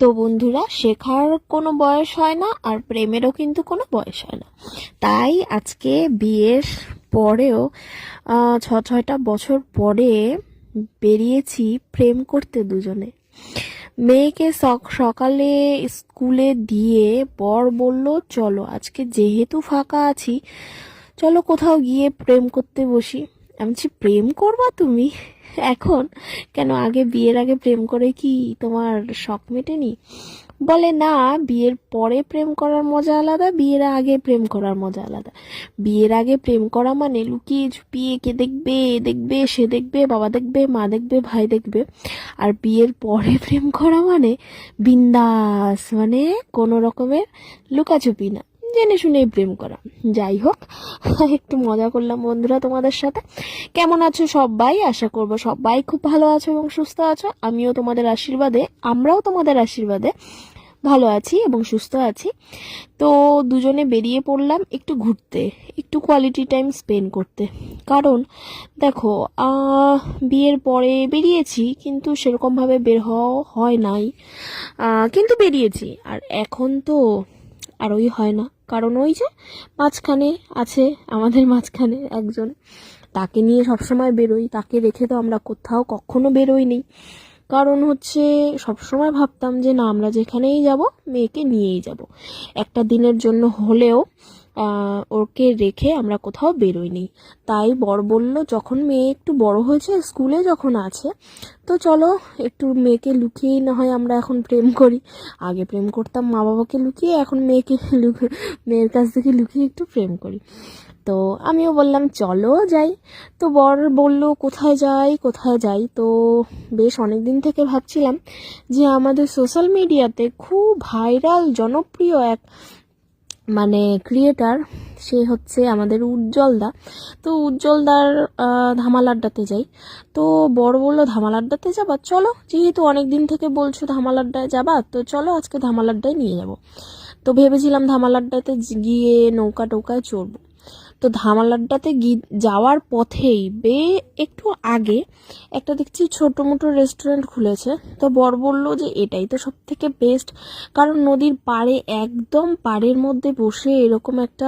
তো বন্ধুরা, শেখার কোনো বয়স হয় না আর প্রেমেরও কিন্তু কোনো বয়স হয় না। তাই আজকে বিয়ের পরেও 6টা বছর পরে বেরিয়েছি প্রেম করতে দুজনে। মেয়েকে সকালে স্কুলে দিয়ে বর বলল, চলো আজকে যেহেতু ফাঁকা আছি, চলো কোথাও গিয়ে প্রেম করতে বসি। আমি বলছি, প্রেম করবা তুমি এখন? কেন, আগে বিয়ের আগে প্রেম করে কি তোমার শখ মেটেনি? বলে না, বিয়ের পরে প্রেম করার মজা আলাদা, বিয়ের আগে প্রেম করার মজা আলাদা। বিয়ের আগে প্রেম করা মানে লুকিয়ে ঝুপিয়ে কে দেখবে, এ দেখবে, সে দেখবে, বাবা দেখবে, মা দেখবে, ভাই দেখবে। আর বিয়ের পরে প্রেম করা মানে বিন্দাস, মানে কোনো রকমের লুকাছুপি না, জেনে শুনেই প্রেম করা। যাই হোক, একটু মজা করলাম বন্ধুরা তোমাদের সাথে। কেমন আছো সবাই? আশা করব সবাই খুব ভালো আছো এবং সুস্থ আছো। আমরাও তোমাদের আশীর্বাদে ভালো আছি এবং সুস্থ আছি। তো দুজনে বেরিয়ে পড়লাম একটু ঘুরতে, একটু কোয়ালিটি টাইম স্পেন্ড করতে। কারণ দেখো, বিয়ের পরে বেরিয়েছি কিন্তু সেরকমভাবে বের হওয়া হয় নাই, কিন্তু বেরিয়েছি। আর এখন তো আরোই হয় না, কারণ ওই যে মাঝখানে আছে, আমাদের মাঝখানে একজন, তাকে নিয়ে সবসময় বেরোই। তাকে রেখে তো আমরা কোথাও কখনো বেরোইনি। কারণ হচ্ছে, সবসময় ভাবতাম যে না, আমরা যেখানেই যাব মেয়েকে নিয়েই যাব, একটা দিনের জন্য হলেও ওকে রেখে আমরা কোথাও বেরোইনি। তাই বর বলল, যখন মেয়ে একটু বড় হয়েছে, স্কুলে যখন আছে, তো চলো একটু মেয়েকে লুকিয়েই না হয় আমরা এখন প্রেম করি। আগে প্রেম করতাম মা বাবাকে লুকিয়ে, এখন মেয়ের কাছ থেকে লুকিয়ে একটু প্রেম করি। তো আমিও বললাম চলো যাই। তো বর বলল, কোথায় যাই কোথায় যাই। তো বেশ অনেক দিন থেকে ভাবছিলাম যে আমাদের সোশ্যাল মিডিয়াতে খুব ভাইরাল জনপ্রিয় এক মানে ক্রিয়েটার, সে হচ্ছে আমাদের উজ্জ্বলদা। তো উজ্জ্বলদার ধামাল আড্ডাতে যাই। তো বড় বললো, ধামাল আড্ডাতে যাবা? চলো, যেহেতু অনেক দিন থেকে বলছো ধামাল আড্ডায় যাবা, তো চলো আজকে ধামাল আড্ডায় নিয়ে যাব। তো ভেবেছিলাম ধামাল আড্ডাতে গিয়ে নৌকা টোকায় চড়বো। তো ধামাল আড্ডাতে যাওয়ার পথেই একটু আগে একটা দেখছি ছোট মোটো রেস্টুরেন্ট খুলেছে। তো বর বলল যে এটাই তো সব থেকে বেস্ট, কারণ নদীর পাড়ে, একদম পাড়ের মধ্যে বসে এরকম একটা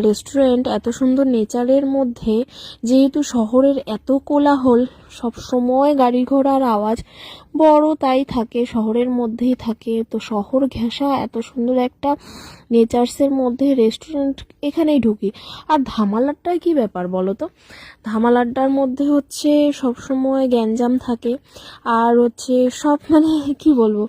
রেস্টুরেন্ট, এত সুন্দর নেচারের মধ্যে, যেহেতু শহরের এত কোলাহল, সব সময় গাড়ি ঘোড়ার আওয়াজ, বড় তাই থাকে, শহরের মধ্যেই থাকে, তো শহর ঘেঁষা এত সুন্দর একটা নেচার্সের মধ্যে রেস্টুরেন্ট, এখানেই ঢুকি। আর ধামাল আড্ডার কি ব্যাপার বলো তো? ধামাল আড্ডার মধ্যে হচ্ছে সব সময় গ্যাঞ্জাম থাকে, আর হচ্ছে সব, মানে কি বলবো,